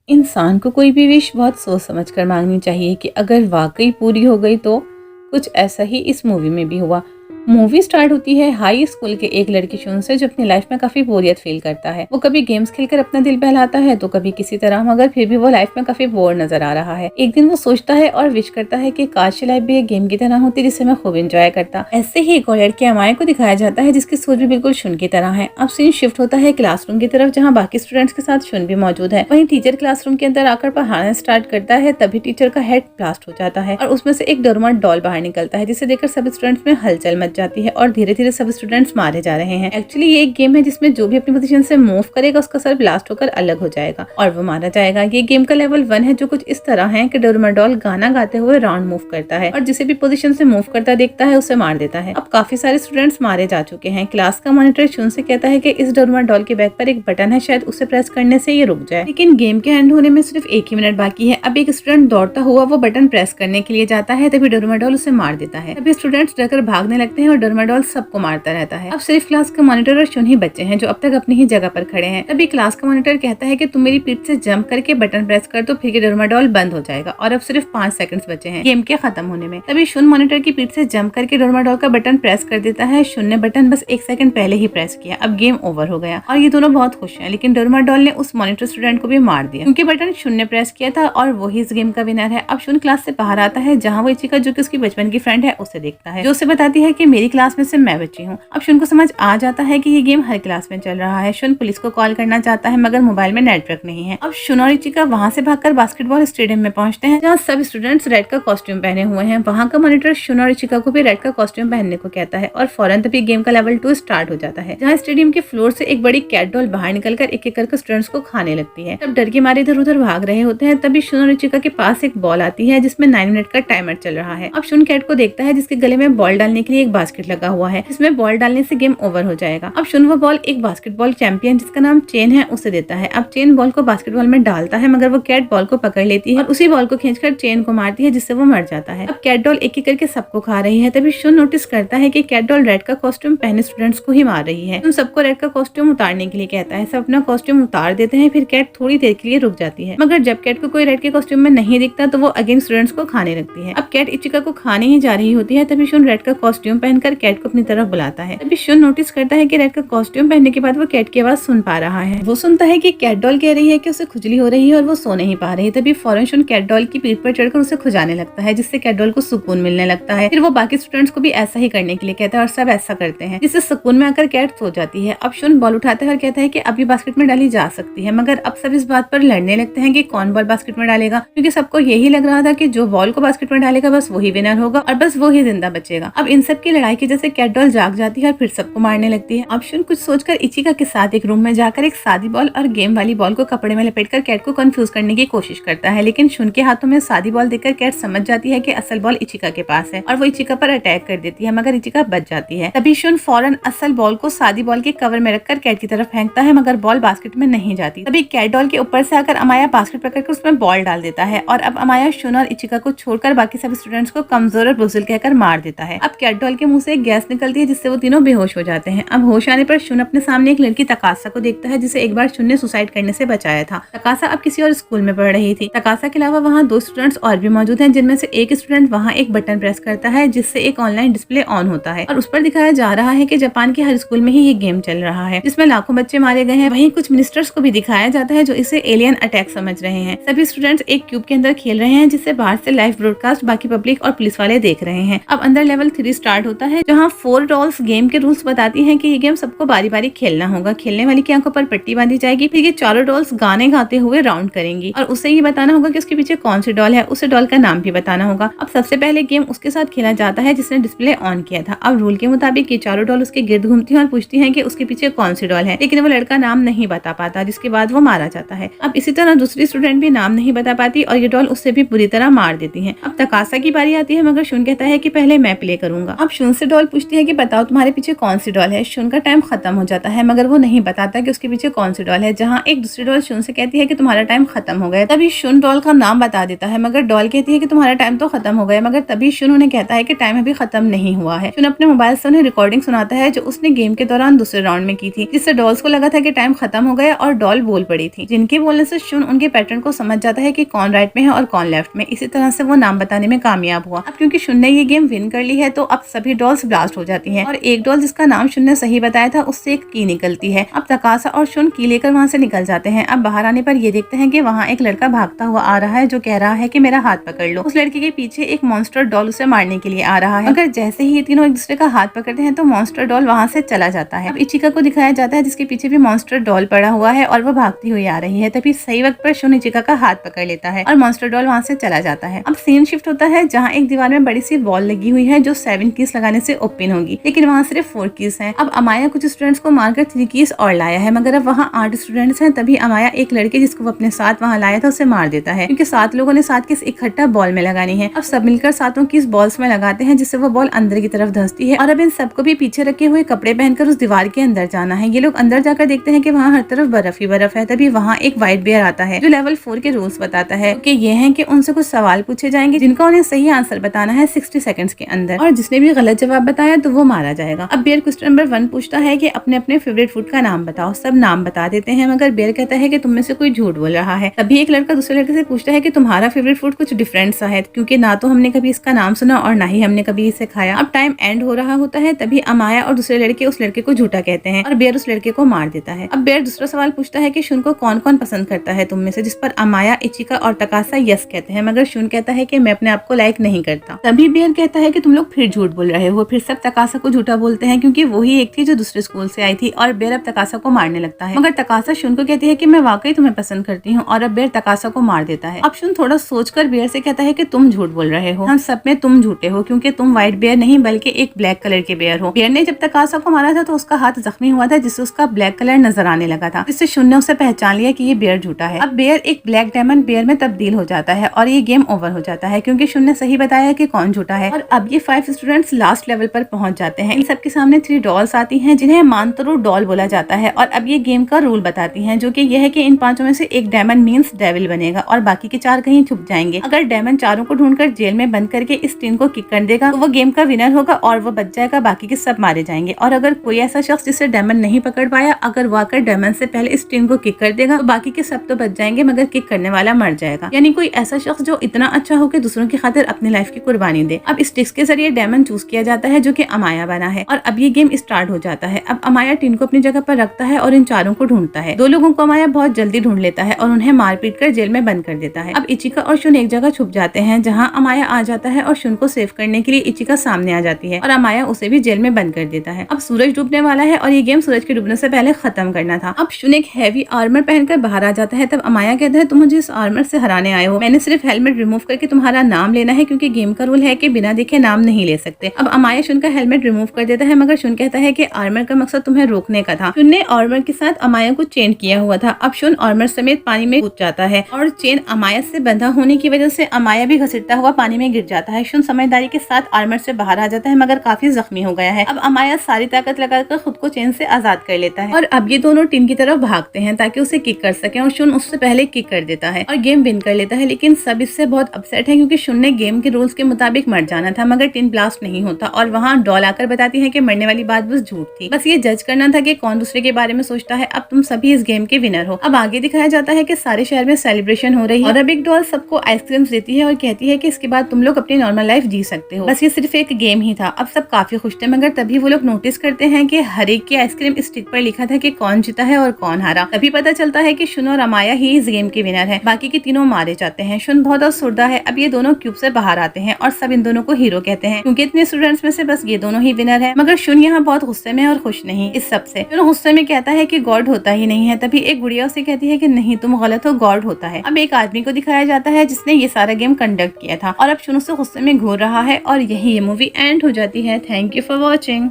इंसान को कोई भी विश बहुत सोच समझ कर मांगनी चाहिए कि अगर वाकई पूरी हो गई तो। कुछ ऐसा ही इस मूवी में भी हुआ। मूवी स्टार्ट होती है हाई स्कूल के एक लड़की शुन से जो अपनी लाइफ में काफी बोरियत फील करता है। वो कभी गेम्स खेलकर अपना दिल बहलाता है तो कभी किसी तरह, मगर फिर भी वो लाइफ में काफी बोर नजर आ रहा है। एक दिन वो सोचता है और विश करता है कि काश लाइफ भी एक गेम की तरह होती जिसे मैं खूब एंजॉय करता। ऐसे ही एक और लड़की अमाया को दिखाया जाता है जिसकी सोच भी बिल्कुल शुन की तरह है। अब सीन शिफ्ट होता है क्लासरूम की तरफ जहाँ बाकी स्टूडेंट्स के साथ शुन भी मौजूद है। वहीं टीचर क्लासरूम के अंदर आकर पढ़ाना स्टार्ट करता है, तभी टीचर का हेड ब्लास्ट हो जाता है और उसमें से एक डोरेमोन डॉल बाहर निकलता है जिसे देखकर सब स्टूडेंट्स में हलचल मच जाती है और धीरे धीरे सब स्टूडेंट्स मारे जा रहे हैं। एक्चुअली ये एक गेम है जिसमें जो भी अपनी पोजीशन से मूव करेगा उसका सर ब्लास्ट होकर अलग हो जाएगा और वो मारा जाएगा। ये गेम का लेवल 1 है जो कुछ इस तरह है कि डोरेमोन डॉल गाना गाते हुए राउंड मूव करता है और जिसे भी पोजीशन से मूव करता देखता है उसे मार देता है। अब काफी सारे स्टूडेंट्स मारे जा चुके हैं। क्लास का मॉनिटर शुन से कहता है कि इस डोरेमोन डॉल के बैक पर एक बटन है, शायद उसे प्रेस करने से ये रुक जाए, लेकिन गेम के एंड होने में सिर्फ 1 ही मिनट बाकी है। अब एक स्टूडेंट दौड़ता हुआ वो बटन प्रेस करने के लिए जाता है, तभी डोरेमोन डॉल उसे मार देता है। तभी स्टूडेंट्स डरकर भागने लगते हैं और डोरेमोन डॉल सबको मारता रहता है। अब सिर्फ क्लास का मॉनिटर और शुन ही बच्चे हैं जो अब तक अपनी ही जगह पर खड़े हैं। तभी क्लास का मॉनिटर कहता है कि तुम मेरी पीठ से जंप करके बटन प्रेस कर दो, फिर डोरेमोन डॉल बंद हो जाएगा और अब सिर्फ 5 सेकंड्स बचे हैं गेम के खत्म होने में। तभी शुन मॉनिटर की पीठ से जंप करके डोरेमोन डॉल का बटन प्रेस कर देता है। शुन ने बटन बस 1 सेकंड पहले ही प्रेस किया। अब गेम ओवर हो गया और ये दोनों बहुत खुश हैं, लेकिन डोरेमोन डॉल ने उस मॉनिटर स्टूडेंट को भी मार दिया क्योंकि बटन शुन ने प्रेस किया था और वही इस गेम का विनर है। अब शुन क्लास से बाहर आता है जहाँ वो इचिका जो कि उसकी बचपन की फ्रेंड है उसे देखता है, जो उसे बताती है कि मेरी क्लास में से मैं बची हूँ। अब शुन को समझ आ जाता है कि ये गेम हर क्लास में चल रहा है। शुन पुलिस को कॉल करना चाहता है मगर मोबाइल में नेटवर्क नहीं है। अब शुन और इचिका वहाँ से भागकर बास्केटबॉल स्टेडियम में पहुंचते हैं जहाँ सब स्टूडेंट्स रेड का कॉस्ट्यूम पहने हुए हैं। वहाँ का मॉनिटर शुन और इचिका को भी रेड का कॉस्ट्यूम पहनने को कहता है और फौरन तभी गेम का लेवल 2 स्टार्ट हो जाता है जहाँ स्टेडियम के फ्लोर से एक बड़ी कैट डॉल बाहर निकलकर एक एक करके स्टूडेंट्स को खाने लगती है। तब डर के मारे इधर उधर भाग रहे होते हैं, तभी शुन और इचिका के पास एक बॉल आती है जिसमें 9 मिनट का टाइमर चल रहा है। अब शुन कैट को देखता है जिसके गले में बॉल डालने के लिए एक बास्केट लगा हुआ है जिसमें बॉल डालने से गेम ओवर हो जाएगा। अब शुन वो बॉल एक बास्केटबॉल चैंपियन जिसका नाम चेन है उसे देता है। अब चेन बॉल को बास्केटबॉल में डालता है मगर वो कैट बॉल को पकड़ लेती है और उसी बॉल को खींचकर चेन को मारती है जिससे वो मर जाता है। अब कैट डॉल एक एक करके सबको खा रही है, तभी शुन नोटिस करता है कि कैट डॉल रेड का कॉस्ट्यूम पहने स्टूडेंट्स को ही मार रही है। उन सबको रेड का कॉस्ट्यूम उतारने के लिए कहता है। सब अपना कॉस्ट्यूम उतार देते हैं, फिर कैट थोड़ी देर के लिए रुक जाती है मगर जब कैट को कोई रेड के कॉस्ट्यूम में नहीं दिखता तो वो अगेन स्टूडेंट्स को खाने लगती है। अब कैट इचिका को खाने ही जा रही होती है, तभी शुन रेड का कॉस्ट्यूम पहनकर कैट को अपनी तरफ बुलाता है। तभी शुन नोटिस करता है कि रेड का कॉस्ट्यूम पहनने के बाद वो कैट की आवाज सुन पा रहा है। वो सुनता है कि कैट डॉल कह रही है कि उसे खुजली हो रही है और वो सो नहीं पा रही। तभी फौरन शुन कैट डॉल की पीठ पर चढ़कर उसे खुजाने लगता है जिससे कैट डॉल को सुकून मिलने लगता है। फिर वो बाकी स्टूडेंट्स को भी ऐसा ही करने के लिए कहता है और सब ऐसा करते हैं जिससे सुकून में आकर कैट सो जाती है। अब शुन बॉल उठाता है और कहता है कि अब ये बास्केट में डाली जा सकती है, मगर अब सब इस बात पर लड़ने लगते हैं कि कौन बॉल बास्केट में डालेगा, क्योंकि सबको यही लग रहा था कि जो बॉल को बास्केट में डालेगा बस वही विनर होगा और बस वो ही जिंदा बचेगा। अब इन सब की लड़ाई की जैसे कैट डॉल जाग जाती है और फिर सबको मारने लगती है। अब शुन कुछ सोचकर इचिका के साथ एक रूम में जाकर एक सादी बॉल और गेम वाली बॉल को कपड़े में लपेटकर कैट को कंफ्यूज करने की कोशिश करता है, लेकिन शुन के हाथों में सादी बॉल देखकर कैट समझ जाती है कि असल बॉल इचिका के पास है और वो इचिका पर अटैक कर देती है मगर इचिका बच जाती है। तभी शुन फौरन असल बॉल को सादी बॉल के कवर में रखकर कैट की तरफ फेंकता है मगर बॉल बास्केट में नहीं जाती। तभी कैट डॉल के ऊपर से आकर अमाया बास्केट पकड़कर उसमें बॉल डाल देता है और अब अमाया शुन और इचिका को छोड़कर बाकी सभी स्टूडेंट्स को कमजोर और बुज़दिल कहकर मार देता है। अब कैट डॉल के मुंह से एक गैस निकलती है जिससे वो तीनों बेहोश हो जाते हैं। अब होश आने पर शुन अपने सामने एक लड़की तकासा को देखता है जिसे एक बार शुन ने सुसाइड करने से बचाया था। तकासा अब किसी और स्कूल में पढ़ रही थी। तकासा के अलावा वहाँ 2 स्टूडेंट्स और भी मौजूद हैं जिनमें से एक स्टूडेंट वहाँ एक बटन प्रेस करता है जिससे एक ऑनलाइन डिस्प्ले ऑन होता है और उस पर दिखाया जा रहा है कि जापान के हर स्कूल में ही ये गेम चल रहा है जिसमें लाखों बच्चे मारे गए हैं। वहीं कुछ मिनिस्टर्स को भी दिखाया जाता है जो इसे एलियन अटैक समझ रहे हैं। सभी स्टूडेंट्स एक क्यूब के अंदर खेल रहे हैं जिससे बाहर से लाइव ब्रॉडकास्ट बाकी पब्लिक और पुलिस वाले देख रहे हैं। अब अंदर लेवल 3 स्टार्ट होता है जहाँ 4 डॉल्स गेम के रूल्स बताती हैं कि ये गेम सबको बारी बारी खेलना होगा। खेलने वाली की आंखों पर पट्टी बांधी जाएगी, फिर ये चारों डॉल्स गाने गाते हुए राउंड करेंगी और उसे ये बताना होगा कि उसके पीछे कौन सी डॉल है, उसे डॉल का नाम भी बताना होगा। अब सबसे पहले गेम उसके साथ खेला जाता है जिसने डिस्प्ले ऑन किया था। अब रूल के मुताबिक ये चारों डॉल उसके गिर्द घूमती हैं और पूछती हैं कि उसके पीछे कौन सी डॉल है, लेकिन वो लड़का नाम नहीं बता पाता जिसके बाद वो मारा जाता है। अब इसी तरह दूसरी स्टूडेंट भी नाम नहीं बता पाती और ये डॉल उससे भी बुरी तरह मार देती है। अब तकासा की बारी आती है मगर शुन कहता है कि पहले मैं प्ले करूंगा। अब शुन से डॉल पूछती है कि बताओ तुम्हारे पीछे कौन सी डॉल है। शुन का टाइम खत्म हो जाता है मगर वो नहीं बताता कि उसके पीछे कौन सी डॉल है। जहाँ एक दूसरी डॉल शुन से कहती है कि तुम्हारा टाइम खत्म हो गया। तभी शुन डॉल का नाम बता देता है मगर डॉल कहती है कि तुम्हारा टाइम तो खत्म हो गया। मगर तभी शुन उन्हें कहता है कि टाइम अभी खत्म नहीं हुआ है। शुन अपने मोबाइल से उन्हें रिकॉर्डिंग सुनाता है जो उसने गेम के दौरान दूसरे राउंड में की थी, जिससे डॉल्स को लगा था कि टाइम खत्म हो गया और डॉल बोल पड़ी थी, जिनके बोलने से शुन उनके पैटर्न को समझ जाता है कि कौन राइट में है और कौन लेफ्ट में। इसी तरह से वो नाम बताने में कामयाब हुआ। अब क्योंकि शुन ने ये गेम विन कर ली है तो अब सभी डॉल्स ब्लास्ट हो जाती हैं और एक डॉल जिसका नाम शुन ने सही बताया था उससे एक की निकलती है। अब तकासा और शुन की लेकर वहाँ से निकल जाते हैं। अब बाहर आने पर ये देखते हैं कि वहाँ एक लड़का भागता हुआ आ रहा है जो कह रहा है कि मेरा हाथ पकड़ लो। उस लड़के के पीछे एक मॉन्स्टर डॉल उसे मारने के लिए आ रहा है मगर जैसे ही ये तीनों एक दूसरे का हाथ पकड़ते हैं तो मॉन्स्टर डॉल वहाँ से चला जाता है। अब इचिका को दिखाया जाता है जिसके पीछे भी मॉन्स्टर डॉल पड़ा हुआ है और वो भागती हुई आ रही है। तभी सही वक्त पर शुन इचिका का हाथ पकड़ लेता है और मॉन्स्टर डॉल वहाँ से चला जाता है। अब सीन शिफ्ट होता है जहाँ एक दीवार में बड़ी सी वॉल लगी हुई है जो 7 कीज लगाने से ओपन होगी, लेकिन वहाँ सिर्फ 4 कीज हैं। अब अमाया कुछ स्टूडेंट्स को मारकर 3 कीज और लाया है मगर अब वहाँ 8 स्टूडेंट्स हैं। तभी अमाया एक लड़के जिसको वो अपने साथ वहाँ लाया था उसे मार देता है क्योंकि 7 लोगों ने 7 कीज इकट्ठा बॉल में लगानी है। अब सब मिलकर 7 कीज बॉल्स में लगाते हैं जिससे वो बॉल अंदर की तरफ धंसती है और अब इन सबको भी पीछे रखे हुए कपड़े पहनकर उस दीवार के अंदर जाना है। ये लोग अंदर जाकर देखते हैं कि वहाँ हर तरफ बर्फ ही बर्फ है। तभी वहाँ एक व्हाइट बेयर आता है जो लेवल 4 के रूल्स बताता है कि ये हैं कि उनसे कुछ सवाल पूछे जाएंगे जिनका उन्हें सही आंसर बताना है 60 सेकंड्स के अंदर और जिसने भी गलत जवाब बताया तो वो मारा जाएगा। अब बेयर क्वेश्चन नंबर 1 पूछता है कि अपने अपने फेवरेट फूड का नाम बताओ। सब नाम बता देते हैं मगर बेयर कहता है कि तुम में से कोई झूठ बोल रहा है। तभी एक लड़का दूसरे लड़के से पूछता है कि तुम्हारा फेवरेट फूड कुछ डिफरेंट सा है क्योंकि ना तो हमने कभी इसका नाम सुना और ना ही हमने कभी इसे खाया। अब टाइम एंड हो रहा होता है तभी अमाया और दूसरे लड़के उस लड़के को झूठा कहते हैं और बेयर उस लड़के को मार देता है। अब बेयर दूसरा सवाल पूछता है कि शुन को कौन कौन पसंद करता है तुम में से, जिस पर अमाया, इचिका और तकासा यस कहते हैं मगर शुन कहता है कि मैं अपने आप को लाइक नहीं करता। तभी बेयर कहता है कि तुम लोग फिर झूठ बोल रहे हो। फिर सब तकासा को झूठा बोलते हैं क्योंकि वही एक थी जो दूसरे स्कूल से आई थी और बेयर अब तकासा को मारने लगता है मगर तकासा शुन को कहती है कि मैं वाकई तुम्हें पसंद करती हूँ और अब बेयर तकासा को मार देता है। अब शुन थोड़ा सोचकर बेयर से कहता है कि तुम झूठ बोल रहे हो, हम सब में तुम झूठे हो क्योंकि तुम व्हाइट बेयर नहीं बल्कि एक ब्लैक कलर के बेयर हो। बेयर ने जब तकासा को मारा था तो उसका हाथ जख्मी हुआ था जिससे उसका ब्लैक कलर नजर आने लगा था, जिससे शुन ने उसे पहचान लिया कि ये बेयर झूठा है। अब बेयर एक ब्लैक डायमंड बेयर में तब्दील हो जाता है और ये गेम ओवर हो जाता है क्योंकि शुन ने सही बताया कि कौन झूठा है। और अब ये 5 स्टूडेंट्स लास्ट लेवल पर पहुंच जाते हैं। इन सबके सामने 3 डॉल्स आती हैं जिन्हें मानतरू डॉल बोला जाता है और अब ये गेम का रूल बताती हैं जो कि यह है कि इन 5 में से एक डायमंड मींस डेविल बनेगा और बाकी के 4 कहीं छुप जाएंगे। अगर डायमंड चारों को ढूंढकर जेल में बंद करके इस टीम को किक कर देगा तो वो गेम का विनर होगा और वो बच जाएगा, बाकी के सब मारे जाएंगे। और अगर कोई ऐसा शख्स जिसे डायमंड नहीं पकड़ पाया अगर वो आकर डायमंड से पहले इस टीम को किक कर देगा तो बाकी के सब तो बच जाएंगे मगर किक करने वाला मर जाएगा। यानी कोई ऐसा शख्स जो इतना अच्छा हो कि दूसरों की खातिर अपनी लाइफ की कुर्बानी दे। अब इस ट्रिक्स के जरिए डायमंड चूज किया जाता है जो कि अमाया बना है और अब ये गेम स्टार्ट हो जाता है। अब अमाया टीन को अपनी जगह पर रखता है और इन चारों को ढूंढता है। 2 लोगों को अमाया बहुत जल्दी ढूंढ लेता है और उन्हें मारपीट कर जेल में बंद कर देता है। अब इचिका और शुन एक जगह छुप जाते हैं जहाँ अमाया आ जाता है और शुन को सेव करने के लिए इचिका सामने आ जाती है और अमाया उसे भी जेल में बंद कर देता है। अब सूरज डूबने वाला है और ये गेम सूरज के डूबने से पहले खत्म करना था। अब शुन एक हैवी आर्मर पहनकर बाहर आ जाता है। तब अमाया कहता है तुम मुझे इस आर्मर से हराने आए हो, मैंने सिर्फ हेलमेट रिमूव करके तुम्हारा नाम लेना है क्योंकि गेम का रूल है कि बिना देखे नाम नहीं ले सकते। अब अमाया शुन का हेलमेट रिमूव कर देता है मगर शुन कहता है कि आर्मर का मकसद तुम्हें रोकने का था। शुन ने आर्मर के साथ अमाया को चेन किया हुआ था। अब शुन आर्मर समेत पानी में कूद जाता है और चेन अमाया से बंधा होने की वजह से अमाया भी घसीटता हुआ पानी में गिर जाता है। शुन समझदारी के साथ आर्मर से बाहर आ जाता है मगर काफी जख्मी हो गया है। अब अमाया सारी ताकत लगाकर खुद को चेन से आजाद कर लेता है और अब ये दोनों टीम की तरफ भागते हैं ताकि उसे किक कर सके और शुन उससे पहले किक कर देता है और गेम विन कर लेता है। लेकिन सब इससे बहुत अपसेट है क्योंकि शुन ने गेम के रूल्स के मुताबिक मर जाना था मगर टिन ब्लास्ट नहीं होता और वहाँ डॉल आकर बताती है कि मरने वाली बात बस झूठ थी, बस ये जज करना था कि कौन दूसरे के बारे में सोचता है। अब तुम सभी इस गेम के विनर हो। अब आगे दिखाया जाता है कि सारे शहर में सेलिब्रेशन हो रही है और अब एक डॉल सबको आइसक्रीम देती है और कहती है कि इसके बाद तुम लोग अपनी नॉर्मल लाइफ जी सकते हो, बस ये सिर्फ एक गेम ही था। अब सब काफी खुश थे मगर तभी वो लोग नोटिस करते हैं कि हर एक की आइसक्रीम स्टिक पर लिखा था कि कौन जीता है और कौन हारा। तभी पता चलता है कि शुन और अमाया ही इस गेम के विनर है, बाकी के तीनों मारे जाते हैं। शुन बहुत अफसरदा है। अब ये दोनों क्यूब से बाहर आते हैं और सब इन दोनों को हीरो कहते हैं क्योंकि इतने स्टूडेंट्स में से बस ये दोनों ही विनर है। मगर शुन यहाँ बहुत गुस्से में और खुश नहीं इस सब से। शुन गुस्से में कहता है कि गॉड होता ही नहीं है। तभी एक गुड़िया उसे कहती है कि नहीं तुम गलत हो, गॉड होता है। अब एक आदमी को दिखाया जाता है जिसने ये सारा गेम कंडक्ट किया था और अब शुन उससे गुस्से में घूर रहा है और यही ये मूवी एंड हो जाती है। Thank you for watching.